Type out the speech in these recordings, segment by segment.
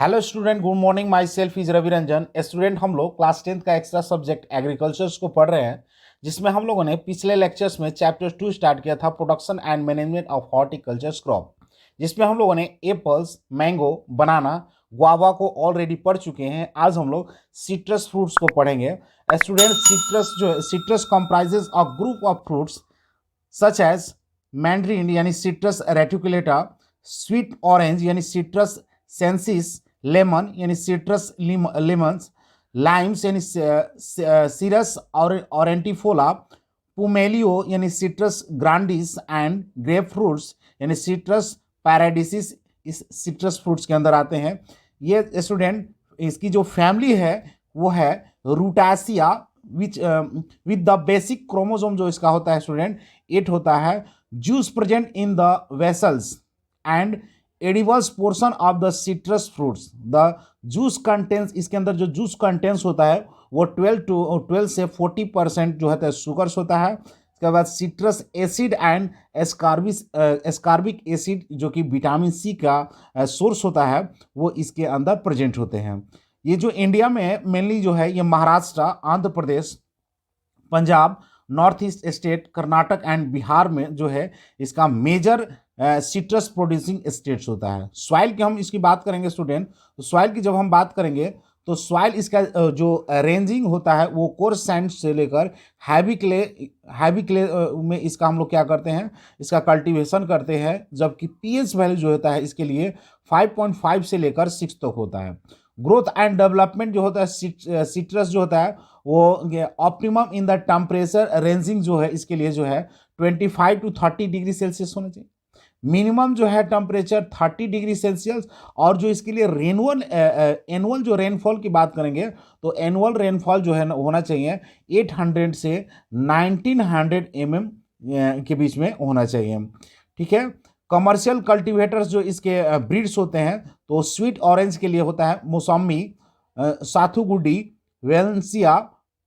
Hello student, good morning. Myself is Ravi Ranjan. Student, हम लोग class 10th का extra subject agricultures को पढ़ रहे हैं, जिसमें हम लोगों ने पिछले लेक्चर्स में चैप्टर 2 स्टार्ट किया था, production and management of horticultures crop, जिसमें हम लोगों ने एप्पल्स, मैंगो, बनाना, गुआवा को ऑलरेडी पढ़ चुके हैं। आज हम लोग सिट्रस फ्रूट्स को पढ़ेंगे। Student, citrus comprises a group of fruits such as mandarin यानी सिट्रस रेटिकुलेटा, स्वीट ऑरेंज यानी सिट्रस सेंसिस, लेमन यानी सिट्रस लेमन्स, लाइम्स यानी सीरस और ऑरेंटिफोला, पुमेलियो यानी citrus grandis and grapefruits यानी सिट्रस पैराडिसिस इस सिट्रस फ्रूट्स के अंदर आते हैं। ये स्टूडेंट, इसकी जो फैमिली है वो है Rutaceae, which with the basic chromosome जो इसका होता है स्टूडेंट 8 होता है। Juice present in the vessels and edibles portion of the citrus fruits. The juice contains, इसके अंदर जो जूस कंटेंस होता है वो 12 से 40% जो है शुगर्स होता है। इसके बाद citrus acid and ascorbic acid जो कि विटामिन सी का सोर्स होता है वो इसके अंदर प्रेजेंट होते हैं। ये जो इंडिया में मेनली जो है ये Maharashtra, Andhra Pradesh, Punjab, north east state, Karnataka and Bihar में जो है इसका मेजर सिट्रस प्रोड्यूसिंग स्टेट्स होता है। सॉइल की हम इसकी बात करेंगे स्टूडेंट, तो सॉइल की जब हम बात करेंगे तो सॉइल इसका जो रेंजिंग होता है वो कोर्स सैंड से लेकर हैवी क्ले में इसका हम लोग क्या करते हैं, इसका कल्टीवेशन करते हैं। जबकि पीएच वैल्यू जो होता है इसके लिए 5.5 से लेकर 6 तक होता है। ग्रोथ एंड डेवलपमेंट जो होता है सिट्रस जो होता है वो optimum in the temperature ranging जो है इसके लिए जो है 25 to 30 डिग्री सेल्सियस होना चाहिए। मिनिमम जो है टेम्परेचर 30 डिग्री सेल्सियस। और जो इसके लिए एनुअल जो रेनफॉल की बात करेंगे तो एनुअल रेनफॉल जो है होना चाहिए 800 से 1900 mm के बीच में होना चाहिए। ठीक है। कमर्शियल कल्टीवेटर्स जो इसके ब्रीड्स होते हैं तो स्वीट ऑरेंज के लिए होता है mosambi, Sathugudi, Valencia,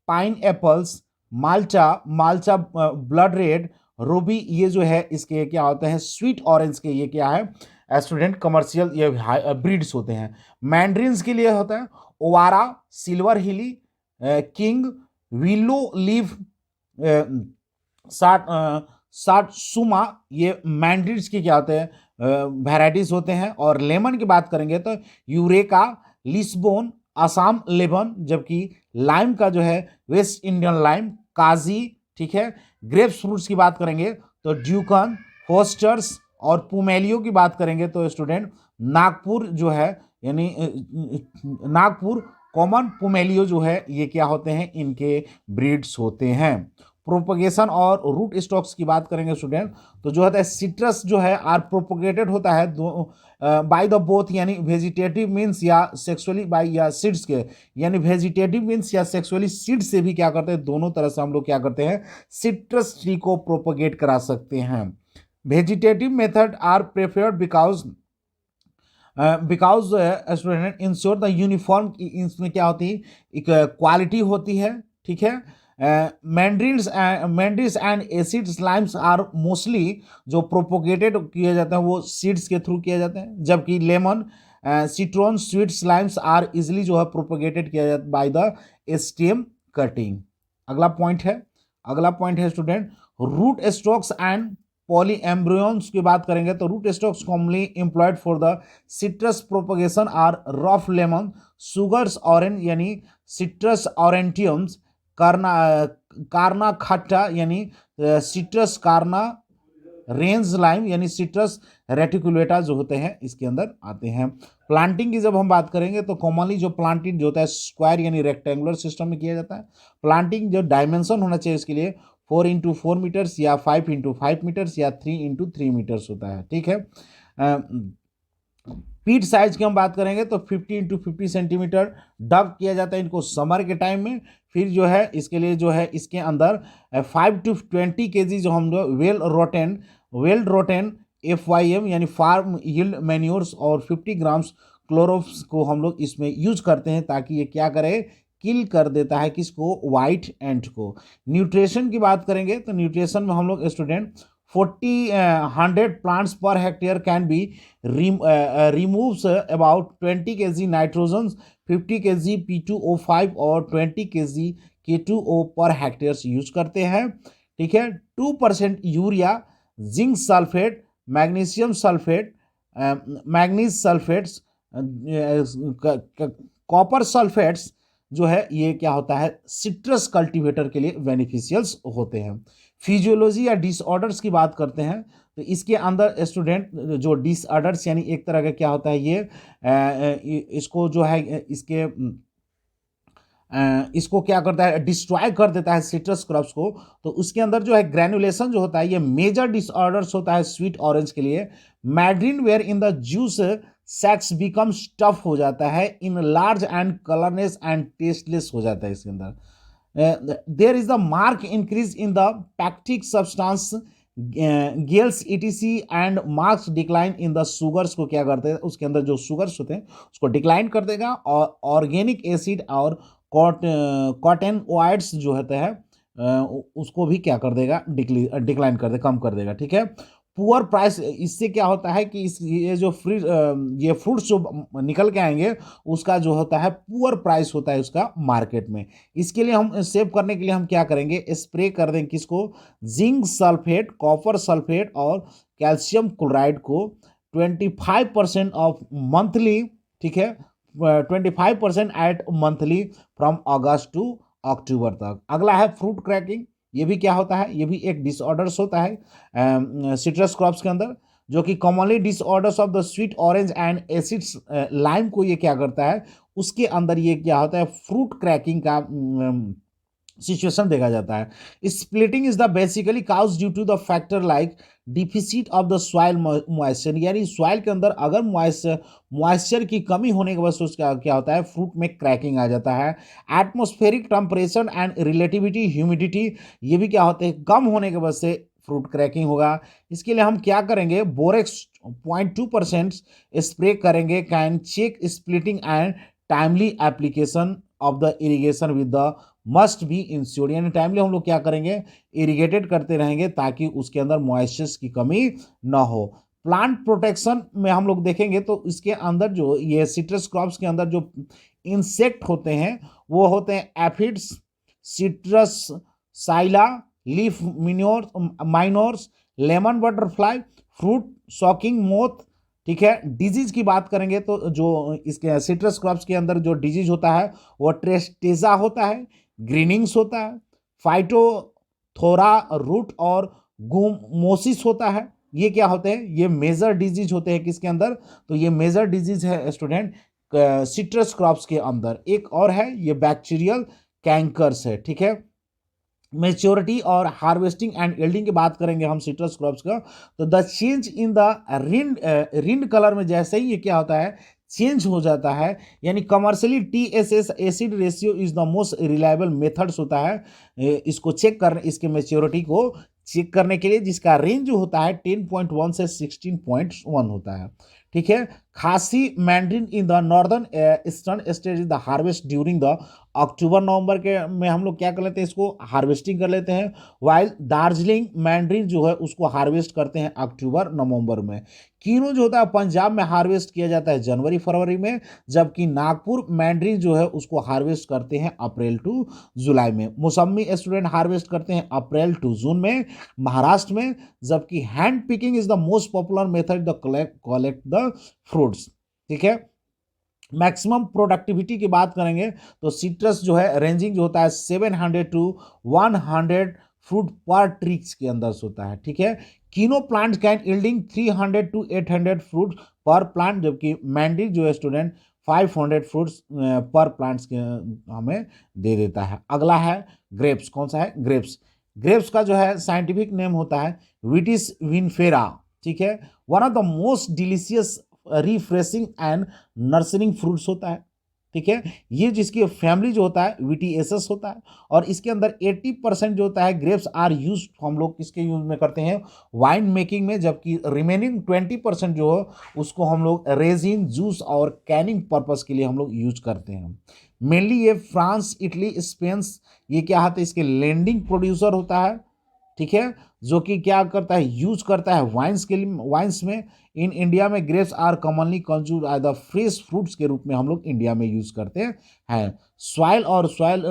pineapples, माल्चा ब्लड रेड, रूबी, ये जो है इसके क्या होते हैं स्वीट ऑरेंज के ये क्या है स्टूडेंट कमर्शियल ये ब्रीड्स होते हैं। मैंड्रिन्स के लिए होता है ओवारा, सिल्वर हिली, किंग, विलो लीफ, साटसुमा, ये मैंड्रिन्स के क्या होते हैं वेराइटीज होते हैं। और लेमन की बात करेंगे तो यूरेका, लिस्बोन, असम लेमन, जबकि लाइम का जो है वेस्ट इंडियन लाइम, काजी। ठीक है। ग्रेप्स फ्रूट्स की बात करेंगे तो ड्यूकन, फोस्टर्स और पुमेलियो की बात करेंगे तो स्टूडेंट नागपुर जो है यानी नागपुर कॉमन पुमेलियो जो है ये क्या होते हैं इनके ब्रीड्स होते हैं। प्रोपगेशन और रूट स्टॉक्स की बात करेंगे स्टूडेंट तो जो होता है सिट्रस जो है आर प्रोपोगेटेड होता है बाय द बोथ यानी वेजिटेटिव मीन्स या सेक्सुअली बाय या सीड्स के, यानी वेजिटेटिव मीन्स या सेक्सुअली सीड से भी क्या करते हैं, दोनों तरह से हम लोग क्या करते हैं सिट्रस ट्री को प्रोपोगेट करा सकते हैं। Vegetative method are preferred because student ensure the uniform, इसमें क्या होती है एक क्वालिटी होती है। ठीक है। Mandarins and acid limes are mostly जो प्रोपोगेटेड किया जाता है वो सीड्स के थ्रू किया जाता है। जबकि lemon, citron, sweet limes are easily जो है प्रोपोगेटेड किया जाता है बाय द स्टेम कटिंग। अगला पॉइंट है student root stocks and poly embryons की बात करेंगे तो root stocks commonly employed for the citrus propagation are rough lemon, sugars orange यानी सिट्रस ऑरेंटियम्स, कार्ना खट्टा यानी सिट्रस कार्ना, रेंज लाइम यानी सिट्रस रेटिकुलेटा जो होते हैं इसके अंदर आते हैं। प्लांटिंग की जब हम बात करेंगे तो कॉमनली जो प्लांटिंग जो होता है स्क्वायर यानी रेक्टेंगुलर सिस्टम में किया जाता है। प्लांटिंग जो डायमेंशन होना चाहिए इसके लिए 4x4 मीटर्स या 5x5 मीटर्स या 3x3 मीटर्स होता है। ठीक है। पीट साइज की हम बात करेंगे तो 50x50 सेंटीमीटर डब किया जाता है इनको समर के टाइम में। फिर जो है इसके लिए जो है इसके अंदर 5 to 20 kg जो हम लोग वेल रोटेन FYM यानी फार्म यील्ड मैन्योर्स और 50 ग्राम्स क्लोरोफ्स को हम लोग इसमें यूज करते हैं ताकि ये क्या करे किल कर देता है किसको, व्हाइट एंट को। न्यूट्रिशन की बात करेंगे तो न्यूट्रिशन में हम लोग student 100 plants per hectare can be removes about 20 kg nitrogen, 50 kg P2O5 और 20 kg K2O per hectare use करते हैं। ठीक है, 2% urea, zinc sulphate, magnesium sulphate, manganese sulphates, copper sulphates जो है ये क्या होता है, सिट्रस कल्टीवेटर के लिए बेनिफिशियल्स होते हैं। फिजियोलॉजी या डिसऑर्डर्स की बात करते हैं तो इसके अंदर स्टूडेंट जो डिसऑर्डर्स यानी एक तरह का क्या होता है ये इसको जो है इसको क्या करता है, डिस्ट्रॉय कर देता है सिट्रस क्रॉप्स को। तो उसके अंदर जो है ग्रैनुलेशन जो होता है ये मेजर डिसऑर्डर्स होता है स्वीट ऑरेंज के लिए। Mandarin where in the juice sacs become stuff हो जाता है in large and colourness and tasteless हो जाता है इसके अंदर। There is the mark increase in the pectic substance gels ETC and marks decline in the sugars को क्या करते हैं, उसके अंदर जो शुगर्स होते हैं उसको डिक्लाइन कर देगा। और ऑर्गेनिक एसिड और कॉटेनोइड्स जो होते हैं उसको भी क्या कर देगा, डिक्लाइन कर दे, कम कर देगा। ठीक है, पुअर प्राइस, इससे क्या होता है कि इस ये फ्रूट्स जो निकल के आएंगे उसका जो होता है पुअर प्राइस होता है उसका मार्केट में। इसके लिए हम सेव करने के लिए हम क्या करेंगे, स्प्रे कर देंगे किसको, जिंक सल्फेट, कॉपर सल्फेट और कैल्शियम क्लोराइड को 25% ऑफ मंथली। ठीक है, 25% at monthly from August to October तक। अगला है फ्रूट क्रैकिंग, ये भी क्या होता है, ये भी एक डिसऑर्डर्स होता है सिट्रस क्रॉप्स के अंदर, जो कि commonly disorders of the sweet orange and acids lime को ये क्या करता है, उसके अंदर ये क्या होता है, फ्रूट क्रैकिंग का सिचुएशन देखा जाता है। Splitting is the basically cause due to the factor like deficit of the soil moisture, यानी सॉइल के अंदर अगर मॉइस्चर की कमी होने की वजह से उसका क्या होता है, फ्रूट में क्रैकिंग आ जाता है। Atmospheric temperature and relativity humidity ये भी क्या होते हैं, कम होने की वजह से फ्रूट क्रैकिंग होगा। इसके लिए हम क्या करेंगे, बोरेक्स 0.2% स्प्रे करेंगे। Can check splitting and timely application of the irrigation with the must be ensured, यानी टाइमली हम लोग क्या करेंगे, इरिगेटेड करते रहेंगे ताकि उसके अंदर मॉइस्चर की कमी ना हो। प्लांट प्रोटेक्शन में हम लोग देखेंगे तो इसके अंदर जो ये सिट्रस क्रॉप्स के अंदर जो इंसेक्ट होते हैं वो होते हैं aphids, citrus psylla, leaf miners, lemon butterfly, fruit sucking moth. ठीक है, डिजीज की बात करेंगे तो जो इसके सिट्रस क्रॉप्स के अंदर जो डिजीज होता है वो ट्रेस्टेजा होता है, ग्रीनिंग्स होता है, फाइटोथोरा रूट और गुमोसिस होता है। ये क्या होते हैं, ये मेजर डिजीज होते हैं किसके अंदर, तो ये मेजर डिजीज है स्टूडेंट सिट्रस क्रॉप्स के अंदर। एक और है ये बैक्टीरियल कैंकर्स है। ठीक है, मेच्योरिटी और हार्वेस्टिंग एंड यील्डिंग की बात करेंगे हम सिट्रस क्रॉप्स का, तो the change in the rind colour में जैसे ही ये क्या होता है, चेंज हो जाता है, यानी commercially TSS acid ratio is the most reliable methods होता है इसको चेक करने, इसके मेच्योरिटी को चेक करने के लिए, जिसका रेंज जो होता है 10.1 से 16.1 होता है। ठीक है, Khasi mandarin in the northern eastern state is the harvest during the October November के में हम लोग क्या कर लेते हैं, इसको हार्वेस्टिंग कर लेते हैं। वाइल दार्जिलिंग मैंड्रिन जो है उसको हार्वेस्ट करते हैं अक्टूबर नवंबर में। किनो जो होता है पंजाब में हार्वेस्ट किया जाता है जनवरी फरवरी में, जबकि नागपुर मैंड्रिन जो है उसको हार्वेस्ट करते हैं अप्रैल टू जुलाई में। मौसमी स्टूडेंट हार्वेस्ट करते हैं अप्रैल टू जून में महाराष्ट्र में, जबकि hand picking is the most popular method the collect the fruits. ठीक है, मैक्सिमम प्रोडक्टिविटी की बात करेंगे तो सिट्रस जो है रेंजिंग जो होता है 700 टू 100 फ्रूट पर ट्रीज के अंदर होता है। ठीक है, Kinnow plant can yielding 300 to 800 fruit per plant, जबकि मैंड्रिन जो है स्टूडेंट 500 फ्रूट्स पर प्लांट्स के हमें दे देता है। अगला है ग्रेप्स, कौन सा है, ग्रेप्स। ग्रेप्स का जो है साइंटिफिक नेम होता है विटिस विनफेरा। ठीक है, one of the most delicious refreshing and nourishing fruits होता है। ठीक है, ये जिसकी फैमिली जो होता है विटिएसस होता है, और इसके अंदर 80% जो होता है ग्रेप्स आर यूज, हम लोग किसके यूज में करते हैं, वाइन मेकिंग में, जबकि रिमेनिंग 20% जो हो उसको हम लोग रेजिन, जूस और कैनिंग पर्पस के लिए हम लोग यूज करते हैं। मेनली ये फ्रांस, इटली, स्पेन ये क्या होता है, इसके लैंडिंग प्रोड्यूसर होता है। ठीक है, जो कि क्या करता है, यूज करता है वाइन्स के लिए, वाइन्स में। इन इंडिया में grapes are commonly consumed as the fresh fruits के रूप में हम लोग इंडिया में यूज करते हैं। सॉइल और सॉइल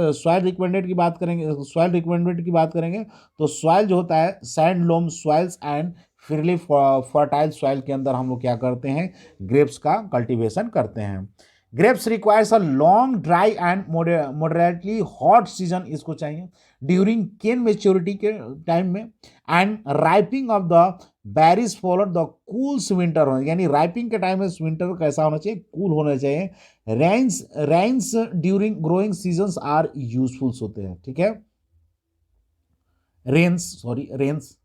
रिक्वायरमेंट की बात करेंगे, सॉइल रिक्वायरमेंट की बात करेंगे तो सॉइल जो होता है sand loam soils and freely fertile soil के अंदर हम लोग क्या करते हैं, ग्रेप्स का कल्टीवेशन करते हैं। Grapes requires a long dry and moderately hot season, इसको चाहिए ड्यूरिंग केन मेच्योरिटी के टाइम में, and ripening of the berries followed the cools winter, यानी राइपिंग के टाइम में विंटर कैसा होना चाहिए, कूल होना चाहिए। Rains during growing seasons are useful होते हैं, ठीक है, rains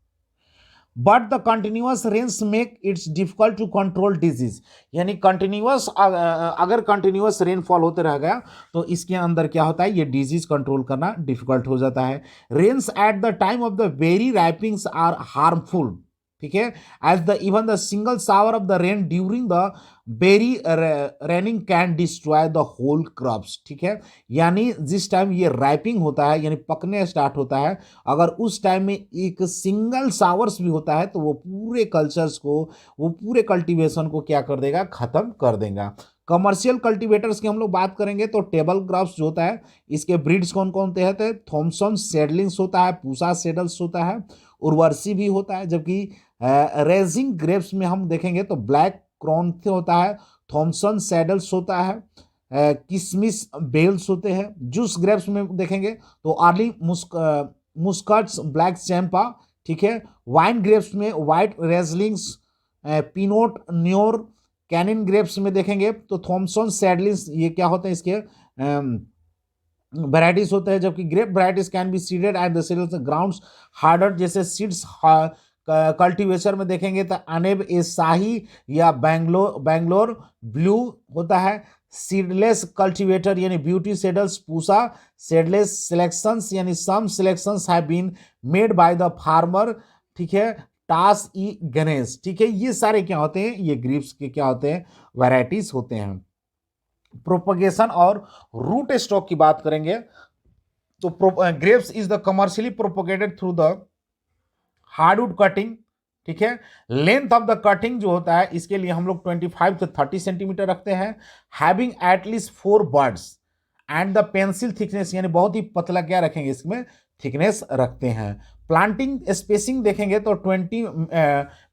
but the continuous rains make its difficult to control disease, यानी कंटिन्यूअस अगर कंटिन्यूअस रेनफॉल होते रह गया तो इसके अंदर क्या होता है, ये डिजीज कंट्रोल करना डिफिकल्ट हो जाता है। Rains at the time of the very ripenings are harmful, ठीक है, as the even the single shower of the rain during the berry raining can destroy the whole crops, ठीक है, यानी जिस टाइम ये राइपिंग होता है यानी पकने स्टार्ट होता है, अगर उस टाइम में एक सिंगल शावर्स भी होता है तो वो पूरे कल्चर्स को, वो पूरे कल्टीवेशन को क्या कर देगा, खत्म कर देगा। कमर्शियल कल्टीवेटर्स की हम लोग बात करेंगे तो टेबल ग्राफ्स जो होता है इसके ब्रीड्स कौन कौन से हैं, थॉमसन सेडलिंग्स होता है, पूसा सेडल्स होता है, उर्वशी भी होता है, जबकि रेजिंग ग्रेप्स में हम देखेंगे तो ब्लैक क्रॉन होता है, थॉमसन सैडल्स होता है, किसमिस बेल्स होते हैं। जूस ग्रेप्स में देखेंगे तो अर्ली मुस्कट्स, ब्लैक चैंपा, ठीक है। वाइन ग्रेप्स में वाइट रेजलिंग्स, पिनोट न्योर। कैनिन ग्रेप्स में देखेंगे तो थॉमसन सैडलिंग्स, ये क्या होते हैं, इसके वैराइटीज होते हैं, जबकि grape varieties can be seeded at the seeds grounds harder, जैसे सीड्स कल्टीवेशन में देखेंगे तो अनेब ए शाही या बैंगलोर ब्लू होता है। सीडलेस कल्टीवेटर यानी beauty seedless, Pusa seedless selections यानी some selections have been made by the farmer, ठीक है, टास ई गणेश, ठीक है। ये सारे क्या होते हैं, ये ग्रेप्स के क्या होते हैं, वैराइटीज होते हैं। प्रोपगेशन और रूट स्टॉक की बात करेंगे तो grapes is the commercially propagated through the hardwood cutting, ठीक है। लेंथ ऑफ द कटिंग जो होता है इसके लिए हम लोग 25 से 30 सेंटीमीटर रखते हैं। Having at least 4 birds and the pencil thickness, यानी बहुत ही पतला क्या रखेंगे, इसमें थिकनेस रखते हैं। प्लांटिंग स्पेसिंग देखेंगे तो 20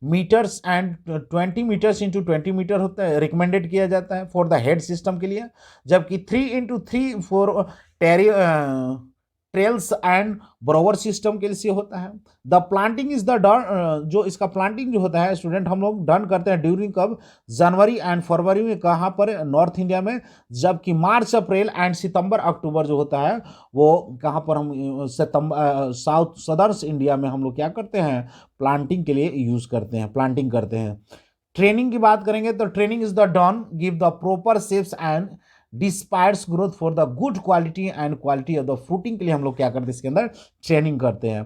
metres and 20 metres into 20 metre होता है, रिकमेंडेड किया जाता है फॉर द हेड सिस्टम के लिए, जबकि 3x3 for trellis and bower system के लिए होता है। The planting is the done, जो इसका प्लांटिंग जो होता है स्टूडेंट हम लोग डन करते हैं ड्यूरिंग कब, जनवरी एंड फरवरी में, कहाँ पर, नॉर्थ इंडिया में, जबकि मार्च अप्रैल एंड सितंबर अक्टूबर जो होता है वो कहाँ पर, हम सितंबर साउथ सदर्न इंडिया में हम लोग क्या करते हैं, प्लांटिंग के लिए यूज करते हैं, प्लांटिंग करते हैं। ट्रेनिंग की बात करेंगे तो training is the done give the proper shapes and desires growth for the good quality and quality of the fruiting के लिए हम लोग क्या करते हैं, इसके अंदर ट्रेनिंग करते हैं।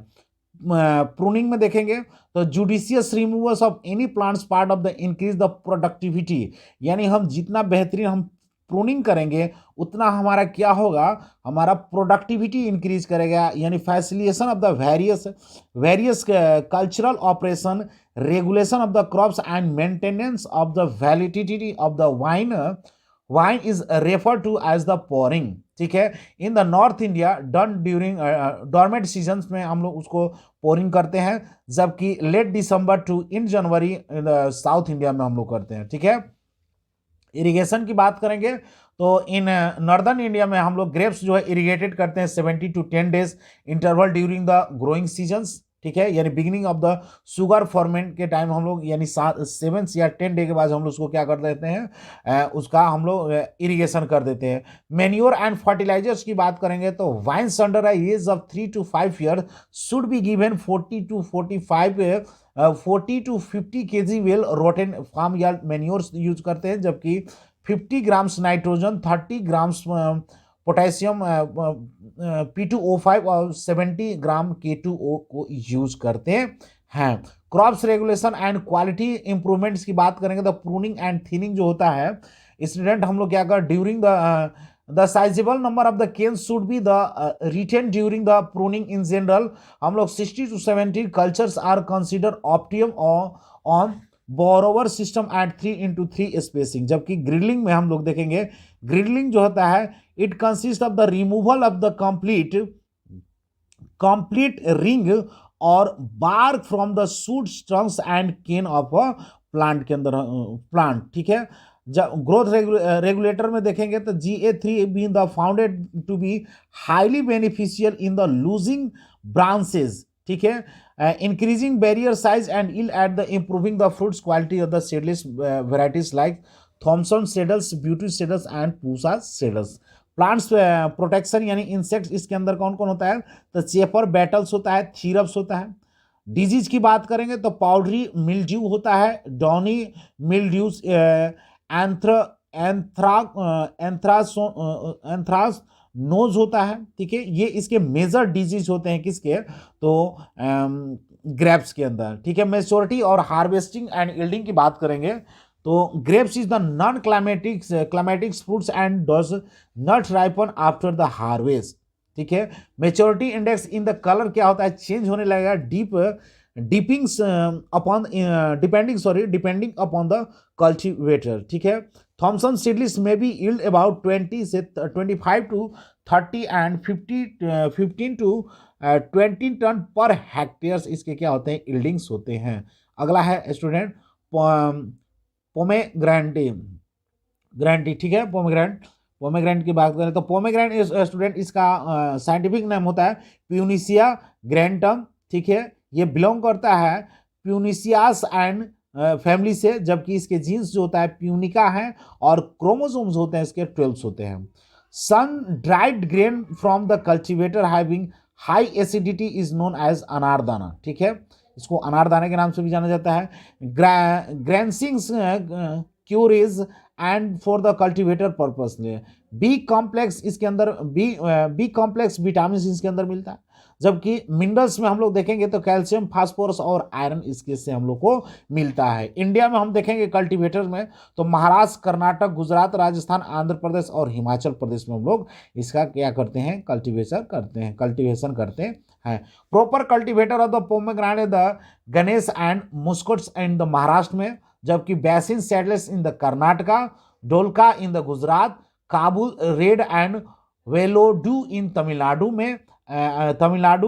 प्रूनिंग में देखेंगे तो judicious removals of any plants part of the increase the productivity, यानी हम जितना बेहतरीन हम प्रूनिंग करेंगे उतना हमारा क्या होगा, हमारा प्रोडक्टिविटी इंक्रीज करेगा, यानी facilitation of the various cultural operation, regulation of the crops and maintenance of the validity of the vine is refer to as the pruning, ठीक है। In the North India done during dormant season में हम लोग उसको pruning करते हैं, जबकि late December to in January South India में हम लोग करते हैं, ठीक है। इरिगेशन की बात करेंगे तो इन नॉर्दर्न इंडिया में हम लोग ग्रेप्स जो है इरिगेटेड करते हैं 70 to 10 days interval during the growing seasons, ठीक है, यानी बिगिनिंग ऑफ द शुगर फॉर्मेंट के टाइम हम लोग यानी 7 या 10 डे के बाद हम लोग उसको क्या कर देते हैं, उसका हम लोग इरिगेशन कर देते हैं। मैन्योर एंड फर्टिलाइजर्स की बात करेंगे तो vines under age of 3 to 5 year should be given 40 to 50 kg well rotten farm yard manures use करते हैं, जबकि 50 grams nitrogen, 30 grams potassium P2O5 और 70 ग्राम K2O को यूज करते हैं। Crops regulation and quality improvements की बात करेंगे तो प्रूनिंग एंड थिनिंग जो होता है स्टूडेंट हम लोग क्या कर during the the sizable number of the canes should be the retained during the pruning in general. हम लोग 60 to 70 cultures are consider optimum on bower system at 3x3 spacing. जबकि ग्रिडलिंग में हम लोग देखेंगे, ग्रिडलिंग जो होता है it consist of the removal of the complete ring और bark from the shoot stems and cane of a plant के अंदर प्लांट। ठीक है, जब ग्रोथ रेगुलेटर में देखेंगे तो GA3 being the founded to be highly beneficial in the losing branches. ठीक है, increasing barrier size and ill at the improving the fruits quality of the seedless varieties like Thomson seedless, beauty seedless and Pusa seedless. Plants protection यानी insects इसके अंदर कौन कौन होता है, तो चेपर बैटल्स होता है, थीरप्स होता है। डिजीज की बात करेंगे तो पाउडरी मिल्ड्यू होता है, डॉनी मिल्ड्यूज, एंथ्रास नोज होता है। ठीक है, ये इसके मेजर डिजीज होते हैं किसके, तो ग्रेप्स के अंदर। ठीक है, मेच्योरिटी और हार्वेस्टिंग एंड यील्डिंग की बात करेंगे तो grapes is the non climacteric fruits and does not ripen after the harvest. ठीक है, maturity index in the colour क्या होता है, चेंज होने लगेगा डिपेंडिंग अपॉन द कल्टीवेटर। ठीक है, थॉमसन सीडलिस में भी यील्ड अबाउट 20 से 25 to 30 and 15 to 20 ton per hectare इसके क्या होते हैं, यील्डिंग्स होते हैं। अगला है स्टूडेंट पोमेग्रेनेट। ठीक है, पोमेग्रेनेट की बात करें तो पोमेग्रेनेट स्टूडेंट इसका साइंटिफिक नेम होता है प्यूनिसिया ग्रैंडम। ठीक है, ये बिलोंग करता है प्यूनिसियास एंड फैमिली से, जबकि इसके जीन्स जो होता है प्यूनिका है और क्रोमोसोम्स होते हैं इसके 12 होते हैं। Sun dried grain from the cultivator having high acidity is known as anardana. ठीक है, इसको अनारदाना के नाम से भी जाना जाता है। ग्रैंसिंग्स curries and for the cultivator purpose. B complex इसके अंदर बी कॉम्प्लेक्स विटामिन इसके अंदर मिलता है, जबकि मिनरल्स में हम लोग देखेंगे तो कैल्शियम, फास्फोरस और आयरन इसके से हम लोग को मिलता है। इंडिया में हम देखेंगे कल्टीवेटर में तो महाराष्ट्र, कर्नाटक, गुजरात, राजस्थान, आंध्र प्रदेश और हिमाचल प्रदेश में हम लोग इसका क्या करते हैं, कल्टीवेशन करते हैं। Proper cultivator of the pomegranate the Ganesh and Muscats in the Maharashtra में, जबकि Bassein seedless in the Karnataka, Dholka in the Gujarat, Kabul red and Velodu in Tamil Nadu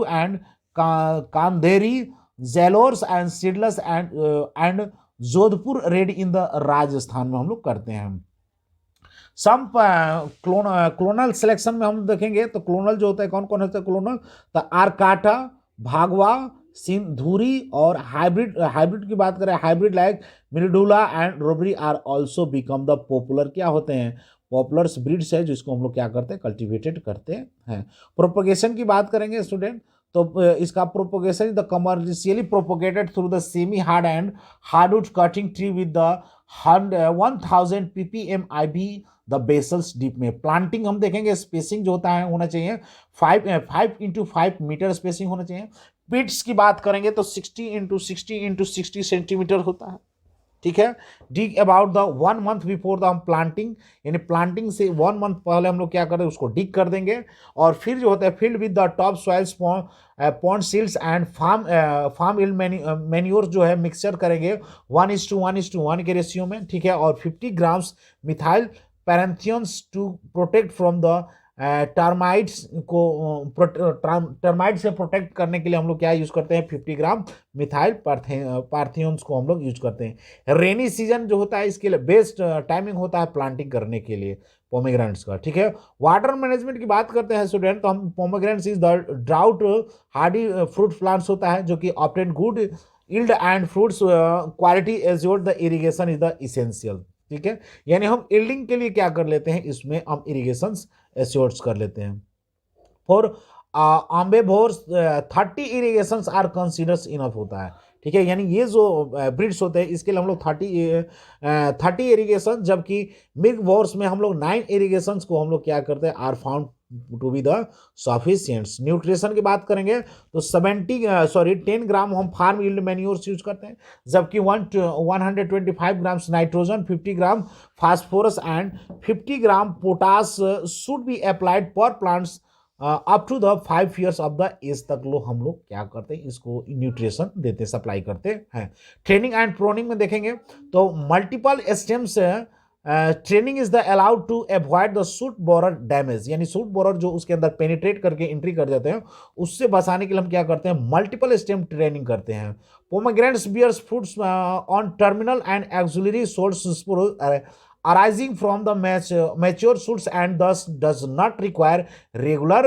and Kandhari Jalors and seedless and Jodhpur red in the Rajasthan में हम लोग करते हैं। सम क्लोनल सिलेक्शन में हम देखेंगे तो क्लोनल जो होता है कौन कौन होता है क्लोनल, तो आरकाटा, भागवा, सिंधुरी और हाइब्रिड की बात करें, hybrid like Mridula and ruby are also become the popular क्या होते हैं, पॉपुलर्स ब्रीड्स है जिसको हम लोग क्या करते हैं, कल्टिवेटेड करते हैं। प्रोपोगेशन की बात करेंगे स्टूडेंट तो इसका propagation is the commercially propagated through the semi hard and hardwood cutting tree with the 1000 ppm IV the vessels deep में। प्लांटिंग हम देखेंगे, स्पेसिंग जो होता है होना चाहिए 5x5 मीटर स्पेसिंग होना चाहिए। पिट्स की बात करेंगे तो 60x60 सेंटीमीटर होता है। ठीक है, dig about the 1 month before the हम प्लांटिंग, यानी प्लांटिंग से 1 month पहले हम लोग क्या करें, उसको डिग कर देंगे। और फिर जो होता है field with the top soils, pond silts and farm इल मैन्योर जो है मिक्सचर करेंगे 1:1:1 के रेशियो में। ठीक है, और 50 grams methyl parathion to protect from the termites को टर्माइट से प्रोटेक्ट करने के लिए हम लोग क्या यूज करते हैं, 50 ग्राम मिथाइल पार्थियंस को हम लोग यूज करते हैं। रेनी सीजन जो होता है इसके लिए बेस्ट टाइमिंग होता है प्लांटिंग करने के लिए पोमेग्रेनेट्स का। ठीक है, वाटर मैनेजमेंट की बात करते हैं स्टूडेंट तो हम pomegranates is the drought Hardy fruit plants होता है जो कि obtain good yield and fruits quality azure the irrigation is the essential. ठीक है, यानी हम यील्डिंग के लिए क्या कर लेते हैं, इसमें हम इरिगेशन एश्योर्स कर लेते हैं। For आम्बेबोर्स 30 irrigations are considers enough होता है। ठीक है, यानी ये जो ब्रीड्स होते हैं इसके लिए हम लोग 30 इरिगेशन, जबकि मिल्क बोर्स में हम लोग 9 इरिगेशंस को हम लोग क्या करते हैं, are found to be the sufficient. Nutrition की बात करेंगे तो 10 ग्राम हम फार्म यील्ड मैन्योर्स यूज करते हैं, जबकि 125 grams nitrogen, 50 gram phosphorus and 50 gram potash should be applied per plants up to the 5 years of the age तक लो हम लोग क्या करते हैं, इसको न्यूट्रिशन देते, सप्लाई करते हैं। ट्रेनिंग एंड प्रोनिंग में देखेंगे तो multiple stems training is the allowed to avoid the shoot borer damage, यानी सूट बोरर जो उसके अंदर पेनिट्रेट करके एंट्री कर जाते हैं, उससे बचाने के लिए हम क्या करते हैं, मल्टीपल स्टेम ट्रेनिंग करते हैं। Pomegranates bears fruits on terminal and axillary sources arising from the mature shoots and thus does not require regular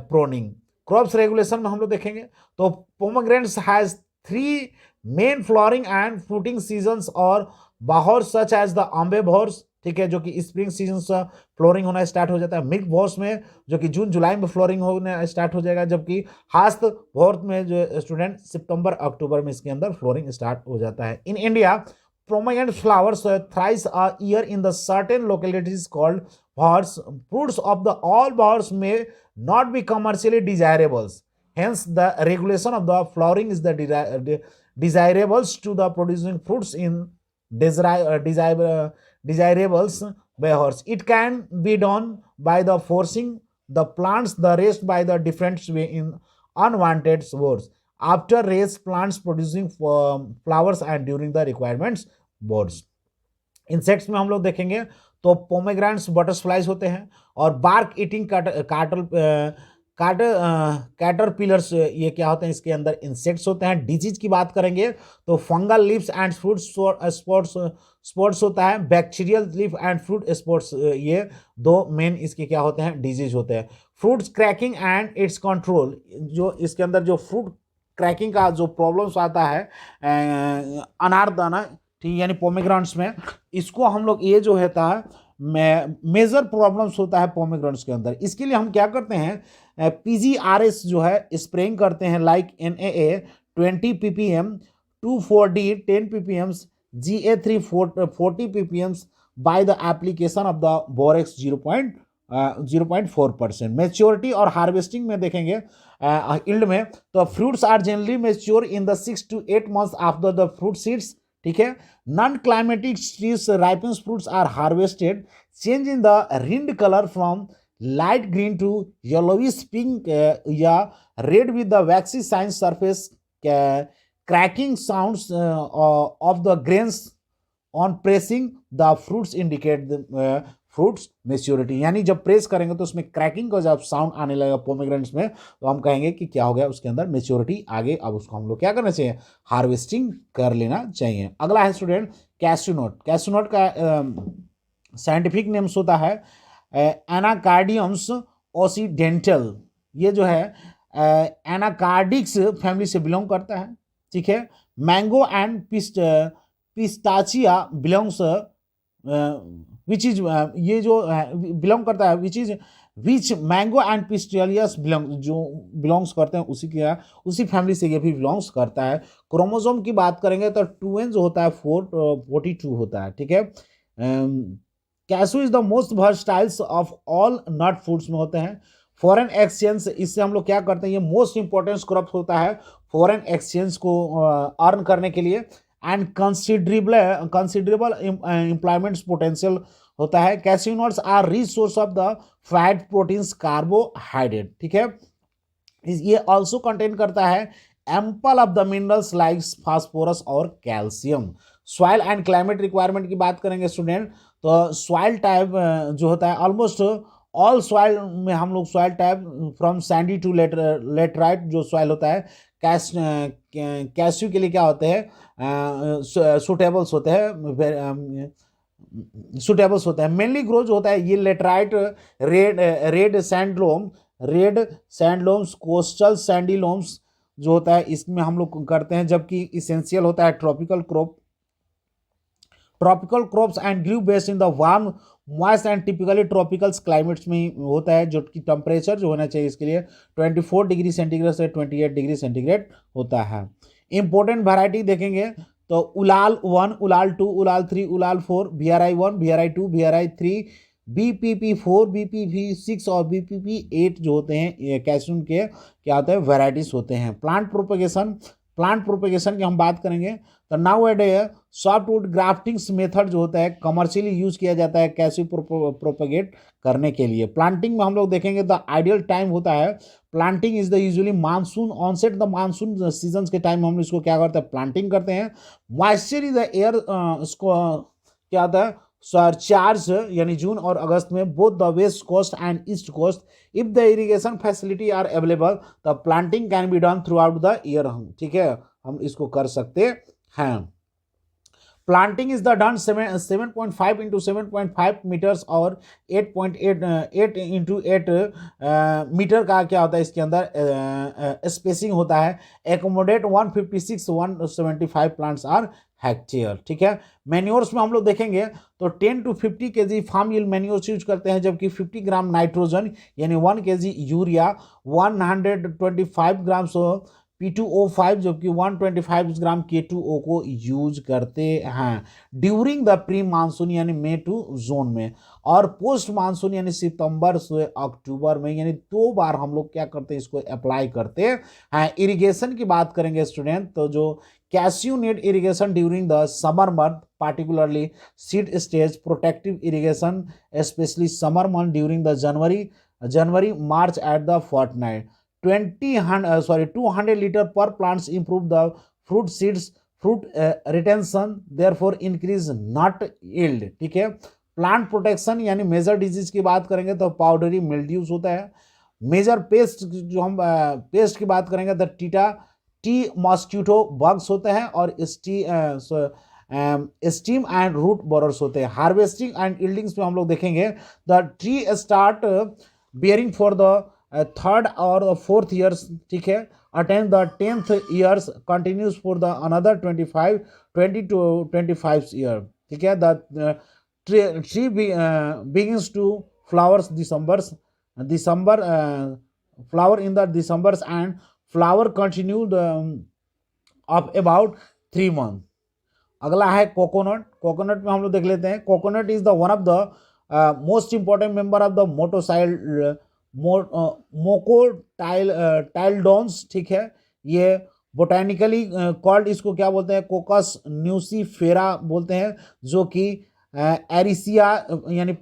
pruning. Crops regulation में हम लोग देखेंगे तो pomegranates has 3 main flowering and fruiting seasons और बहर such as the आंबे बहर्स, ठीक है, जो कि स्प्रिंग सीजन से फ्लोरिंग होना स्टार्ट हो जाता है। मिल्क बहर्स में जो कि जून जुलाई में फ्लोरिंग होना स्टार्ट हो जाएगा, जबकि हास्त बहर्स में जो स्टूडेंट सितंबर अक्टूबर में इसके अंदर फ्लोरिंग स्टार्ट हो जाता है। In India pomegranate flowers thrice a year in the certain localities called bars. Fruits of the all bars may not be commercially desirables. Hence, the regulation of the flowering is the desirables to the producing fruits in desirables bars. It can be done by the forcing the plants the rest by the different way in unwanted words. After race plants producing flowers and during the requirements boards. Insects में हम लोग देखेंगे तो pomegranates butterflies होते हैं और bark eating caterpillars ये क्या होते हैं, इसके अंदर इंसेक्ट्स होते हैं। डिजीज की बात करेंगे तो fungal leaves and fruit spots होता है, bacterial leaf and fruit spots, ये 2 मेन इसके क्या होते हैं, डिजीज होते हैं। Fruits cracking and it's control, जो इसके अंदर जो फ्रूट क्रैकिंग का जो प्रॉब्लम्स आता है अनारदाना, ठीक, यानी पोमेग्रेनेट्स में, इसको हम लोग ये जो होता है मेजर प्रॉब्लम्स होता है पोमेग्रेनेट्स के अंदर। इसके लिए हम क्या करते हैं, PGRS जो है स्प्रेइंग करते हैं, like NAA 20 ppm, 2,4-D 10 ppm, GA3 40 ppm by the application of the borax 0.4%। Maturity और हार्वेस्टिंग में देखेंगे यील्ड में तो fruits are generally mature in the 6 to 8 months after the fruit seeds, ठीक है। Non climacteric trees ripens fruits are harvested, change in the rind colour from light green to yellowish pink या red with the waxy shine surface, cracking sounds of the grains on pressing the fruits indicate the fruits maturity, यानी जब press करेंगे तो उसमें cracking का जब sound आने लगेगा पोमेग्रेनेट्स में, तो हम कहेंगे कि क्या हो गया, उसके अंदर मेच्योरिटी आगे। अब उसको हम लोग क्या करना चाहिए, हार्वेस्टिंग कर लेना चाहिए। अगला है student cashew nut. Cashew nut का साइंटिफिक नेम्स होता है एनाकार्डियम्स ओसीडेंटल, ये जो है एनाकार्डिक्स फैमिली से बिलोंग करता है, ठीक है। Mango and Pistacia belongs which is ये जो बिलोंग करता है which mango and Pistacia belong, जो बिलोंग्स करते हैं उसी फैमिली से ये भी बिलोंग्स करता है। क्रोमोसोम की बात करेंगे तो 2n जो होता है 42 होता है, ठीक है। Cashew is the most versatiles of all nut foods में होते हैं। फॉरेन एक्सचेंज, इससे हम लोग क्या करते हैं, ये मोस्ट इंपॉर्टेंट क्रॉप होता है फॉरेन एक्सचेंज को अर्न करने के लिए, एंड कंसिडरेबल एम्प्लॉयमेंट पोटेंशियल होता है। Cashew nuts are rich source of the fat, proteins, carbohydrate, ठीक है। ये ऑल्सो कंटेन करता है ample of the minerals like phosphorus और calcium. Soil and climate requirement की बात करेंगे स्टूडेंट तो सॉइल टाइप जो होता है ऑलमोस्ट ऑल सॉइल में हम लोग soil type from sandy to laterite जो सॉइल होता है, कैश्यू के लिए क्या होते हैं, सुटेबल्स होते हैं, मेनली ग्रो जो होता है ये लेटराइट, रेड सैंडलोम्स, कोस्टल सैंडीलोम्स जो होता है इसमें हम लोग करते हैं, जबकि इसेंशियल होता है tropical crops and grow best in the warm moist and typically tropical climates में होता है, जो कि टेम्परेचर जो होना चाहिए इसके लिए 24 डिग्री सेंटीग्रेड से 28 डिग्री सेंटीग्रेड होता है। इंपॉर्टेंट वैरायटी देखेंगे तो Ullal 1, Ullal 2, Ullal 3, Ullal 4, BRI 1, BRI 2, BRI 3, BPP4, BPP6 और BPP8 जो होते हैं कैस्यून के क्या होते हैं, वेराइटीज होते हैं। प्लांट प्रोपेगेशन की हम बात करेंगे तो नाउ एडे सॉफ्टवुड ग्राफ्टिंग्स मेथड जो होता है कमर्शियली यूज किया जाता है कैस्यू प्रोपेगेट करने के लिए। प्लांटिंग में हम लोग देखेंगे द आइडियल टाइम होता है, planting is the usually monsoon onset, the monsoon season के टाइम हम इसको क्या करते हैं, प्लांटिंग करते हैं। मॉइस्चर इज द एयर, इसको क्या होता है, चार्ज यानी जून और अगस्त में both the west coast and east coast, if the irrigation facility are available the planting can be done throughout the year. ठीक है, हम इसको कर सकते हैं। Planting is the done 7.5 into 7.5 metres और 8.8 इंटू 8 मीटर का क्या होता है इसके अंदर स्पेसिंग होता है। Accommodate 156-175 plants are hectare. ठीक है, मैन्योर्स में हम लोग देखेंगे तो 10 to 50 kg farm yard manures use करते हैं, जबकि 50 ग्राम नाइट्रोजन यानी 1 kg यूरिया, 125 ग्राम P2O5 जबकि 125 ग्राम K2O को यूज करते हैं ड्यूरिंग द प्री मानसून यानी मई टू जून में, और पोस्ट मानसून यानी सितंबर से अक्टूबर में, यानी 2 बार हम लोग क्या करते हैं, इसको अप्लाई करते हैं। इरिगेशन की बात करेंगे स्टूडेंट तो जो cashew need irrigation during the summer month particularly seed stage, protective irrigation especially summer month during the January March at the fortnight, 200 liter per plants improve the fruit retention, therefore increase nut yield। ठीक है, plant protection यानी major disease की बात करेंगे तो powdery mildews होता है। Major paste जो हम पेस्ट की बात करेंगे तो टी मॉस्किटो बग्स होते हैं और स्टीम एंड रूट बोरर्स होते हैं। हार्वेस्टिंग एंड यील्डिंग्स में हम लोग देखेंगे the tree start bearing for the third और फोर्थ ईयर्स। ठीक है, attain the 10th years continues for the another 20 to 25 year. ठीक है, the tree begins to flowers December flower in the Decembers and flower continued of about 3 months। अगला है coconut में हम लोग देख लेते हैं। Coconut is the one of the most important member of the monocotyledons. ठीक है, ये बोटेनिकली कॉल्ड इसको क्या बोलते हैं, कोकस न्यूसीफेरा बोलते हैं, जो कि एरिसिया यानी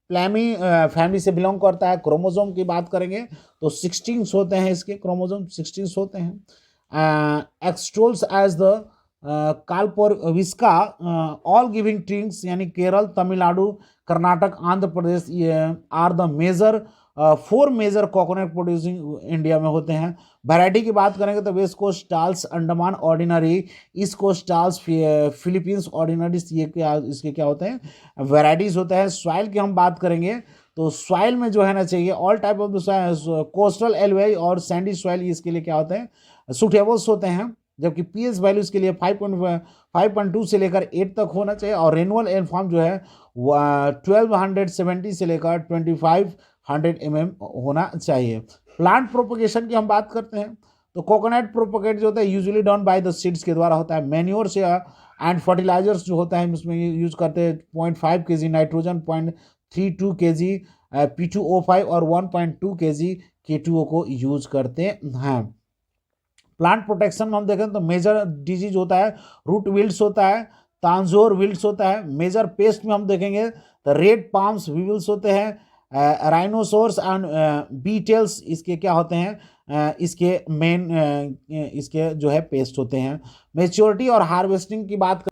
प्लैमी फैमिली से बिलोंग करता है। क्रोमोसोम की बात करेंगे तो 16 होते हैं, इसके क्रोमोसोम 16 होते हैं। एक्सट्रोल्स as the Kalpavriksha all giving things यानी Kerala, Tamil Nadu, Karnataka, Andhra Pradesh are the major 4 major coconut producing India में होते हैं। वैरायटी की बात करेंगे तो west coast talls Andaman ordinary, east coast talls Philippines ordinary, ये क्या इसके क्या होते हैं, वैरायटीज होते हैं। सॉइल की हम बात करेंगे तो सॉइल में जो है ना चाहिए all type of coastal always और सैंडी सॉइल, इसके लिए क्या होते हैं, सुटेबल्स होते हैं, जबकि पीएच वैल्यू इसके लिए 5.2 से लेकर 8 तक होना चाहिए, और रेनुअल एनफॉर्म जो है 1270 से लेकर 2500 mm होना चाहिए। प्लांट प्रोपगेशन की हम बात करते हैं तो कोकोनट प्रोपगेट जो होता है usually done by the seeds के द्वारा होता है। मैन्योर्स एंड फर्टिलाइजर्स जो होता है इसमें यूज करते हैं 0.5 kg नाइट्रोजन, 0.32 kg P2O5 और 1.2 kg K2O को यूज करते हैं। प्लांट प्रोटेक्शन में हम देखें तो मेजर डिजीज होता है रूट विल्ट्स होता है, तांजोर विल्ट्स होता है। मेजर पेस्ट में हम देखेंगे तो रेड पाम्स विल्ट्स होते हैं, राइनोसोर्स एंड बीटेल्स इसके क्या होते हैं, इसके मेन इसके जो है पेस्ट होते हैं। मेच्योरिटी और हार्वेस्टिंग की बात